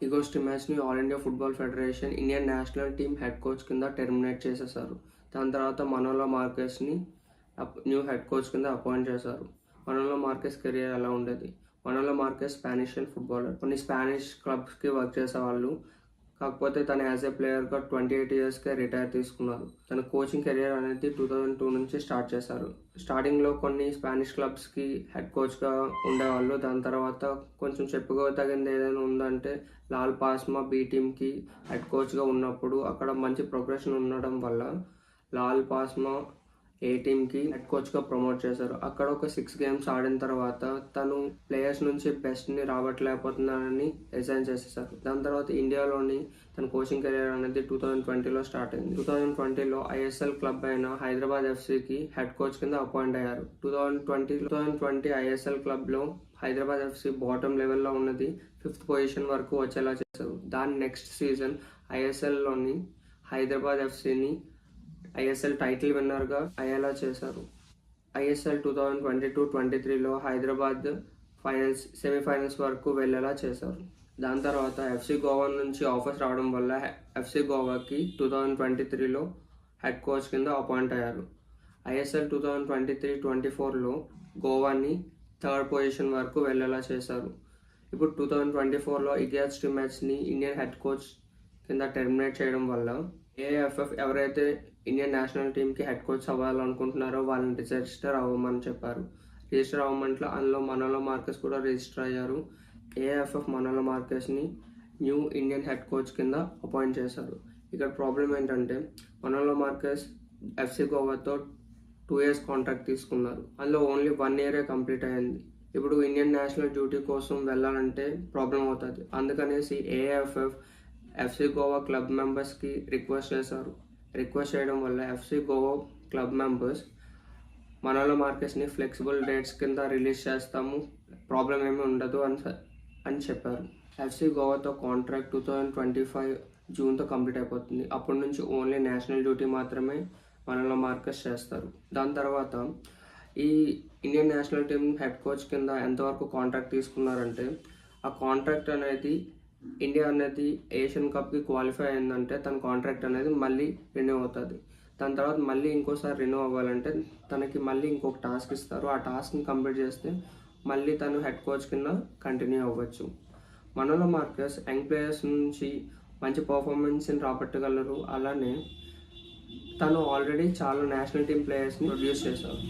Egos మ్యాచ్ని All India Football Federation Indian national team head coach కింద terminate చేసేసారు. దాని తర్వాత మనోలో మార్కెస్ని న్యూ హెడ్ కోచ్ కింద అపాయింట్ చేశారు. మనోలో మార్కెస్ కెరియర్ ఎలా ఉండేది? మనోలో మార్కెస్ స్పానిషియన్ ఫుట్బాలర్. కొన్ని స్పానిష్ క్లబ్స్కి వర్క్ చేసేవాళ్ళు. కాకపోతే తను యాజ్ ఏ ప్లేయర్గా 28 ఇయర్స్కే రిటైర్ తీసుకున్నారు. తన కోచింగ్ కెరియర్ అనేది 2002 నుంచి స్టార్ట్ చేశారు. స్టార్టింగ్లో కొన్ని స్పానిష్ క్లబ్స్కి హెడ్ కోచ్గా ఉండేవాళ్ళు. దాని తర్వాత కొంచెం చెప్పుకోదగింది ఏదైనా ఉందంటే లాల్ పాస్మా బీ టీమ్కి హెడ్ కోచ్గా ఉన్నప్పుడు అక్కడ మంచి ప్రోగ్రెషన్ ఉండడం వల్ల లాల్ పాస్మా ఏ టీమ్కి హెడ్ కోచ్గా ప్రమోట్ చేశారు. అక్కడ ఒక 6 గేమ్స్ ఆడిన తర్వాత తను ప్లేయర్స్ నుంచి బెస్ట్ని రాబట్టలేకపోతున్నానని రిజైన్ చేసేసారు. దాని తర్వాత ఇండియాలోని తన కోచింగ్ కెరీర్ అనేది 2020లో స్టార్ట్ అయింది. 2020లో ఐఎస్ఎల్ క్లబ్ అయిన హైదరాబాద్ ఎఫ్సీకి హెడ్ కోచ్ కింద అపాయింట్ అయ్యారు. 2020 ఐఎస్ఎల్ క్లబ్లో హైదరాబాద్ ఎఫ్సీ బాటమ్ లెవెల్లో ఉన్నది 5th పొజిషన్ వరకు వచ్చేలా చేశారు. దాని నెక్స్ట్ సీజన్ ఐఎస్ఎల్లోని హైదరాబాద్ ఎఫ్సీని ఐఎస్ఎల్ టైటిల్ విన్నర్గా అయ్యేలా చేశారు. ఐఎస్ఎల్ 2022-23లో హైదరాబాద్ సెమీఫైనల్స్ వరకు వెళ్ళేలా చేశారు. దాని తర్వాత ఎఫ్సీ గోవా నుంచి ఆఫర్స్ రావడం వల్ల ఎఫ్సీ గోవాకి 2023లో హెడ్ కోచ్ కింద అపాయింట్ అయ్యారు. ఐఎస్ఎల్ 2023-24లో గోవాని 3rd పొజిషన్ వరకు వెళ్ళేలా చేశారు. ఇప్పుడు 2024లో ఇగ్యాస్ మ్యాచ్ని ఇండియన్ హెడ్ కోచ్ కింద టెర్మినేట్ చేయడం వల్ల ఏఎఫ్ఎఫ్ ఎవరైతే ఇండియన్ నేషనల్ టీమ్కి హెడ్ కోచ్ అవ్వాలనుకుంటున్నారో వాళ్ళని రిజిస్టర్ అవ్వమని చెప్పారు. రిజిస్టర్ అవ్వమంటే అందులో మనోలో మార్కెస్ కూడా రిజిస్టర్ అయ్యారు. ఏఎఫ్ఎఫ్ మనోలో మార్కెస్ని న్యూ ఇండియన్ హెడ్ కోచ్ కింద అపాయింట్ చేశారు. ఇక్కడ ప్రాబ్లం ఏంటంటే మనోలో మార్కెస్ ఎఫ్సీ గోవాతో 2 years కాంట్రాక్ట్ తీసుకున్నారు. అందులో ఓన్లీ 1 year కంప్లీట్ అయ్యింది. ఇప్పుడు ఇండియన్ నేషనల్ డ్యూటీ కోసం వెళ్ళాలంటే ప్రాబ్లం అవుతుంది. అందుకనేసి ఏఎఫ్ఎఫ్ ఎఫ్సీ గోవా క్లబ్ మెంబర్స్కి రిక్వెస్ట్ చేశారు. రిక్వెస్ట్ చేయడం వల్ల FC Goa club members Manolo మార్కెస్ని ఫ్లెక్సిబుల్ డేట్స్ కింద రిలీజ్ చేస్తాము, ప్రాబ్లం ఏమీ ఉండదు అని చెప్పారు. ఎఫ్సీ గోవాతో కాంట్రాక్ట్ 2025 జూన్తో కంప్లీట్ అయిపోతుంది. అప్పటి నుంచి ఓన్లీ నేషనల్ డ్యూటీ మాత్రమే మనోలో మార్కెస్ చేస్తారు. దాని తర్వాత ఈ Indian national team head coach కింద ఎంతవరకు కాంట్రాక్ట్ తీసుకున్నారంటే ఆ కాంట్రాక్ట్ అనేది ఇండియా అనేది ఏషియన్ కప్కి క్వాలిఫై అయిందంటే తన కాంట్రాక్ట్ అనేది మళ్ళీ రెన్యూ అవుతుంది. దాని తర్వాత మళ్ళీ ఇంకోసారి రెన్యూ అవ్వాలంటే తనకి మళ్ళీ ఇంకొక టాస్క్ ఇస్తారు. ఆ టాస్క్ని కంప్లీట్ చేస్తే మళ్ళీ తను హెడ్ కోచ్ కింద కంటిన్యూ అవ్వచ్చు. మనోలో మార్కెస్ యంగ్ ప్లేయర్స్ నుంచి మంచి పర్ఫార్మెన్స్ని రాబట్టగలరు. అలానే తను ఆల్రెడీ చాలా నేషనల్ టీమ్ ప్లేయర్స్ని ప్రొడ్యూస్ చేశారు.